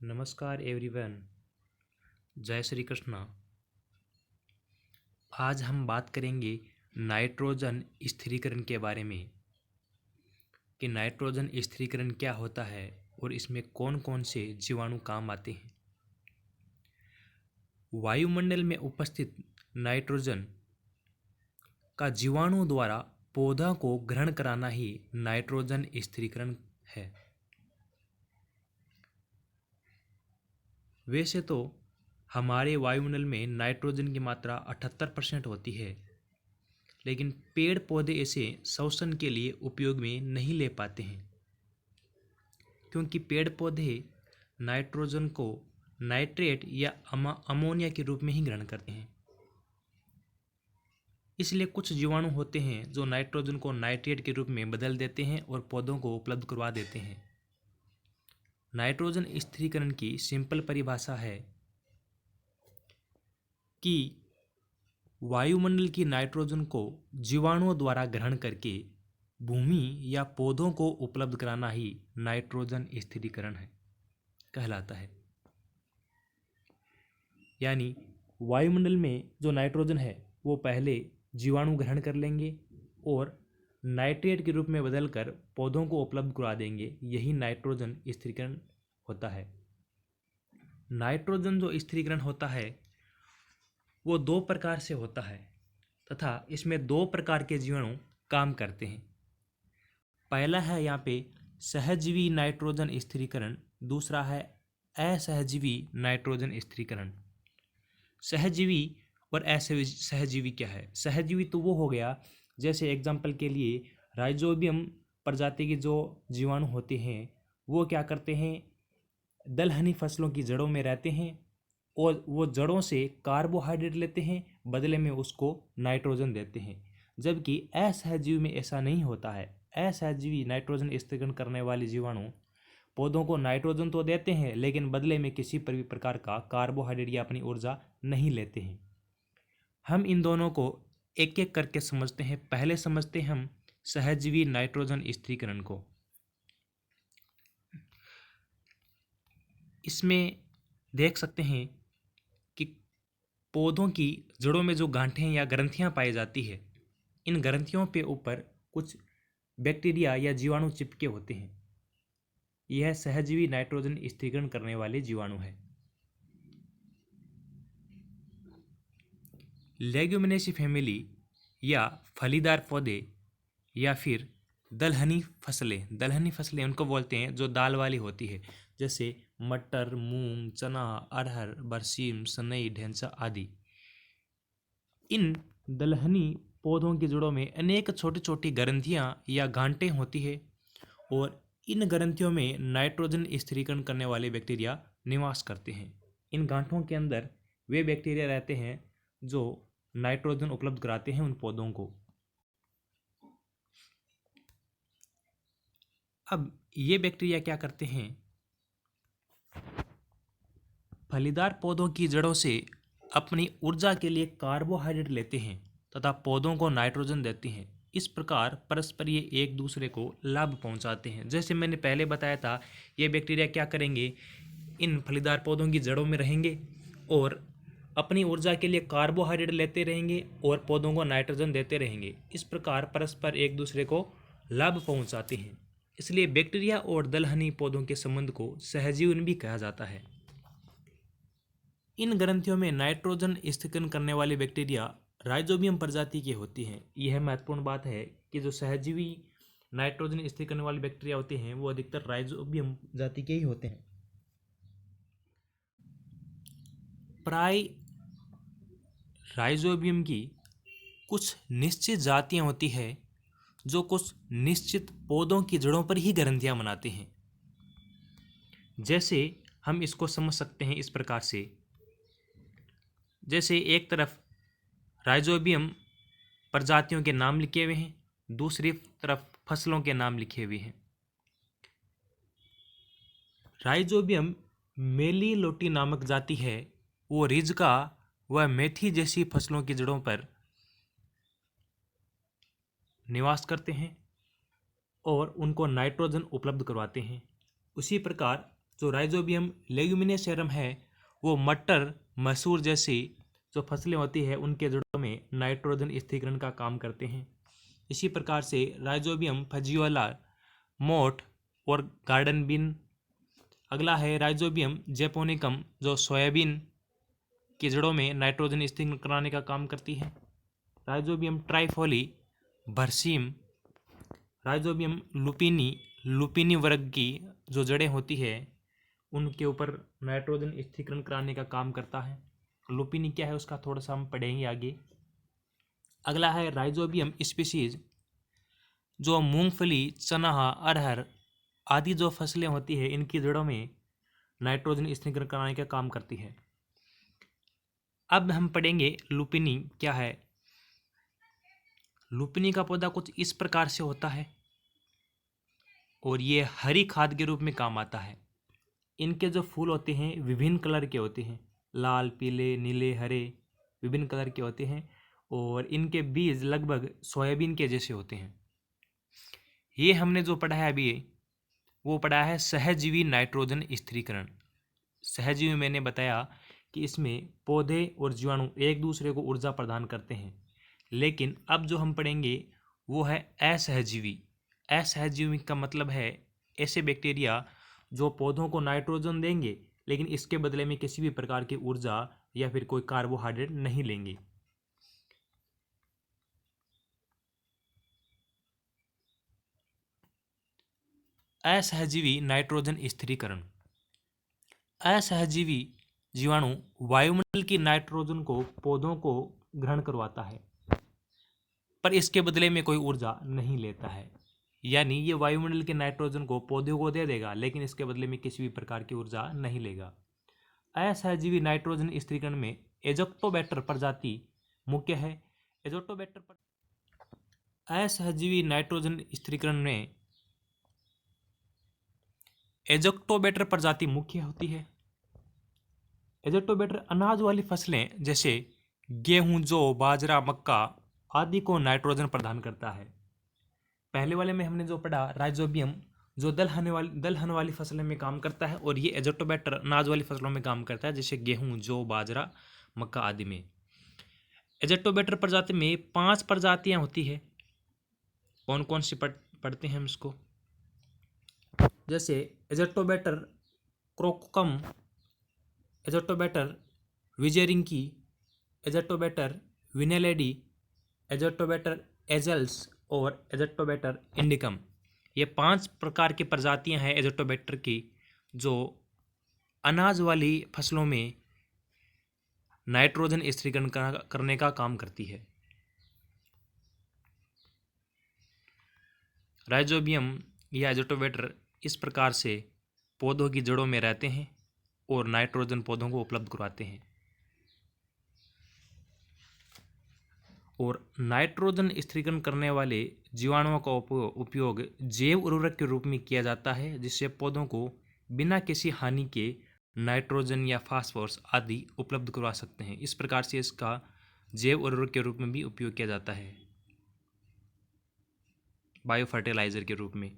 नमस्कार एवरीवन। जय श्री कृष्णा। आज हम बात करेंगे नाइट्रोजन स्थिरीकरण के बारे में कि नाइट्रोजन स्थिरीकरण क्या होता है और इसमें कौन कौन से जीवाणु काम आते हैं। वायुमंडल में उपस्थित नाइट्रोजन का जीवाणु द्वारा पौधा को ग्रहण कराना ही नाइट्रोजन स्थिरीकरण है। वैसे तो हमारे वायुमंडल में नाइट्रोजन की मात्रा 78% होती है, लेकिन पेड़ पौधे इसे श्वसन के लिए उपयोग में नहीं ले पाते हैं, क्योंकि पेड़ पौधे नाइट्रोजन को नाइट्रेट या अमोनिया के रूप में ही ग्रहण करते हैं। इसलिए कुछ जीवाणु होते हैं जो नाइट्रोजन को नाइट्रेट के रूप में बदल देते हैं और पौधों को उपलब्ध करवा देते हैं। नाइट्रोजन स्थिरीकरण की सिंपल परिभाषा है कि वायुमंडल की नाइट्रोजन को जीवाणुओं द्वारा ग्रहण करके भूमि या पौधों को उपलब्ध कराना ही नाइट्रोजन स्थिरीकरण है कहलाता है। यानी वायुमंडल में जो नाइट्रोजन है वो पहले जीवाणु ग्रहण कर लेंगे और नाइट्रेट के रूप में बदलकर पौधों को उपलब्ध करा देंगे। यही नाइट्रोजन स्थिरीकरण होता है। नाइट्रोजन जो स्थिरीकरण होता है वो दो प्रकार से होता है तथा इसमें दो प्रकार के जीवाणु काम करते हैं। पहला है यहाँ पे सहजीवी नाइट्रोजन स्थिरीकरण, दूसरा है असहजीवी नाइट्रोजन स्थिरीकरण। सहजीवी और असहजीवी क्या है? सहजीवी तो वो हो गया, जैसे एग्जाम्पल के लिए राइजोबियम प्रजाति के जो जीवाणु होते हैं वो क्या करते हैं, दलहनी फसलों की जड़ों में रहते हैं और वो जड़ों से कार्बोहाइड्रेट लेते हैं, बदले में उसको नाइट्रोजन देते हैं। जबकि असहजीवी में ऐसा नहीं होता है। असहजीवी नाइट्रोजन स्थिरीकरण करने वाले जीवाणु पौधों को नाइट्रोजन तो देते हैं, लेकिन बदले में किसी भी प्रकार का कार्बोहाइड्रेट या अपनी ऊर्जा नहीं लेते हैं। हम इन दोनों को एक एक करके समझते हैं। पहले समझते हैं हम सहजीवी नाइट्रोजन स्थिरीकरण को। इसमें देख सकते हैं कि पौधों की जड़ों में जो गांठें या ग्रंथियां पाई जाती है, इन ग्रंथियों पे ऊपर कुछ बैक्टीरिया या जीवाणु चिपके होते हैं। यह सहजीवी नाइट्रोजन स्थिरीकरण करने वाले जीवाणु है। लेग्यूमिनेसी फैमिली या फलीदार पौधे या फिर दलहनी फसलें उनको बोलते हैं जो दाल वाली होती है, जैसे मटर, मूंग, चना, अरहर, बरसीम, सनई, ढेंचा आदि। इन दलहनी पौधों की जड़ों में अनेक छोटी छोटी ग्रंथियां या गांठें होती है और इन ग्रंथियों में नाइट्रोजन स्थिरीकरण करने वाले बैक्टीरिया निवास करते हैं। इन गांठों के अंदर वे बैक्टीरिया रहते हैं जो नाइट्रोजन उपलब्ध कराते हैं उन पौधों को। अब ये बैक्टीरिया क्या करते हैं, फलीदार पौधों की जड़ों से अपनी ऊर्जा के लिए कार्बोहाइड्रेट लेते हैं तथा पौधों को नाइट्रोजन देते हैं। इस प्रकार परस्पर ये एक दूसरे को लाभ पहुंचाते हैं। जैसे मैंने पहले बताया था, ये बैक्टीरिया क्या करेंगे, इन फलीदार पौधों की जड़ों में रहेंगे और अपनी ऊर्जा के लिए कार्बोहाइड्रेट लेते रहेंगे और पौधों को नाइट्रोजन देते रहेंगे। इस प्रकार परस्पर एक दूसरे को लाभ पहुंचाते हैं। इसलिए बैक्टीरिया और दलहनी पौधों के संबंध को सहजीवन भी कहा जाता है। इन ग्रंथियों में नाइट्रोजन स्थिरीकरण करने वाली बैक्टीरिया राइजोबियम प्रजाति की होती हैं। यह महत्वपूर्ण बात है कि जो सहजीवी नाइट्रोजन स्थिरीकरण करने वाले बैक्टीरिया होते हैं वो अधिकतर राइजोबियम जाति के ही होते हैं। प्राय राइजोबियम की कुछ निश्चित जातियां होती है जो कुछ निश्चित पौधों की जड़ों पर ही ग्रंथियां बनाते हैं। जैसे हम इसको समझ सकते हैं इस प्रकार से, जैसे एक तरफ राइजोबियम प्रजातियों के नाम लिखे हुए हैं, दूसरी तरफ फसलों के नाम लिखे हुए हैं। राइजोबियम मेलिलोटी नामक जाति है, वो रिजका व मेथी जैसी फसलों की जड़ों पर निवास करते हैं और उनको नाइट्रोजन उपलब्ध करवाते हैं। उसी प्रकार जो राइजोबियम लेग्यूमिनेशियरम है वो मटर, मसूर जैसी जो फसलें होती है उनके जड़ों में नाइट्रोजन स्थिरीकरण का काम करते हैं। इसी प्रकार से राइजोबियम फजीओला, मोठ और गार्डन बीन। अगला है राइजोबियम जैपोनिकम जो सोयाबीन की जड़ों में नाइट्रोजन स्थिरीकरण कराने का काम करती है। राइजोबियम ट्राइफोली बरसीम, राइजोबियम लुपिनी वर्ग की जो जड़ें होती है उनके ऊपर नाइट्रोजन स्थिरीकरण कराने का काम करता है। लुपिनी क्या है उसका थोड़ा सा हम पढ़ेंगे आगे। अगला है राइजोबियम स्पीशीज जो मूंगफली, चना, अरहर आदि जो फसलें होती है इनकी जड़ों में नाइट्रोजन स्थिरीकरण कराने का काम करती है। अब हम पढ़ेंगे लुपिनी क्या है। लुपिनी का पौधा कुछ इस प्रकार से होता है और ये हरी खाद के रूप में काम आता है। इनके जो फूल होते हैं विभिन्न कलर के होते हैं, लाल, पीले, नीले, हरे, विभिन्न कलर के होते हैं और इनके बीज लगभग सोयाबीन के जैसे होते हैं। ये हमने जो पढ़ा है अभी वो पढ़ा है सहजीवी नाइट्रोजन स्थिरीकरण। सहजीवी मैंने बताया कि इसमें पौधे और जीवाणु एक दूसरे को ऊर्जा प्रदान करते हैं, लेकिन अब जो हम पढ़ेंगे वो है असहजीवी। असहजीवी का मतलब है ऐसे बैक्टीरिया जो पौधों को नाइट्रोजन देंगे लेकिन इसके बदले में किसी भी प्रकार की ऊर्जा या फिर कोई कार्बोहाइड्रेट नहीं लेंगे। असहजीवी नाइट्रोजन स्थिरीकरण। असहजीवी जीवाणु वायुमंडल की नाइट्रोजन को पौधों को ग्रहण करवाता है पर इसके बदले में कोई ऊर्जा नहीं लेता है। यानी ये वायुमंडल के नाइट्रोजन को पौधों को दे देगा लेकिन इसके बदले में किसी भी प्रकार की ऊर्जा नहीं लेगा। असहजीवी नाइट्रोजन स्थिरीकरण में एजोक्टोबैक्टर प्रजाति मुख्य है। असहजीवी नाइट्रोजन स्थिरीकरण में एजोक्टोबैक्टर प्रजाति मुख्य होती है। एजोक्टोबैक्टर अनाज वाली फसलें जैसे गेहूं, जौ, बाजरा, मक्का आदि को नाइट्रोजन प्रदान करता है। पहले वाले में हमने जो पढ़ा राइजोबियम जो दलहन वाली फसलों में काम करता है और ये एजोक्टोबैक्टर अनाज वाली फसलों में काम करता है जैसे गेहूं, जौ, बाजरा, मक्का आदि में। एजोक्टोबैक्टर प्रजाति में 5 प्रजातियां होती है। कौन कौन सी पढ़ते हैं हम इसको, जैसे एजोक्टोबैक्टर क्रोकम, एजोक्टोबैक्टर विजेरिंकी, एजोक्टोबैक्टर विनेलेडी, एजोक्टोबैक्टर एजल्स और एजोक्टोबैक्टर इंडिकम। ये 5 प्रकार की प्रजातियां हैं एजोक्टोबैक्टर की जो अनाज वाली फसलों में नाइट्रोजन स्थिरीकरण करने का काम करती है। राइजोबियम या एजोक्टोबैक्टर इस प्रकार से पौधों की जड़ों में रहते हैं और नाइट्रोजन पौधों को उपलब्ध करवाते हैं। और नाइट्रोजन स्थिरीकरण करने वाले जीवाणुओं का उपयोग जैव उर्वरक के रूप में किया जाता है जिससे पौधों को बिना किसी हानि के नाइट्रोजन या फास्फोरस आदि उपलब्ध करवा सकते हैं। इस प्रकार से इसका जैव उर्वरक के रूप में भी उपयोग किया जाता है, बायो फर्टिलाइजर के रूप में।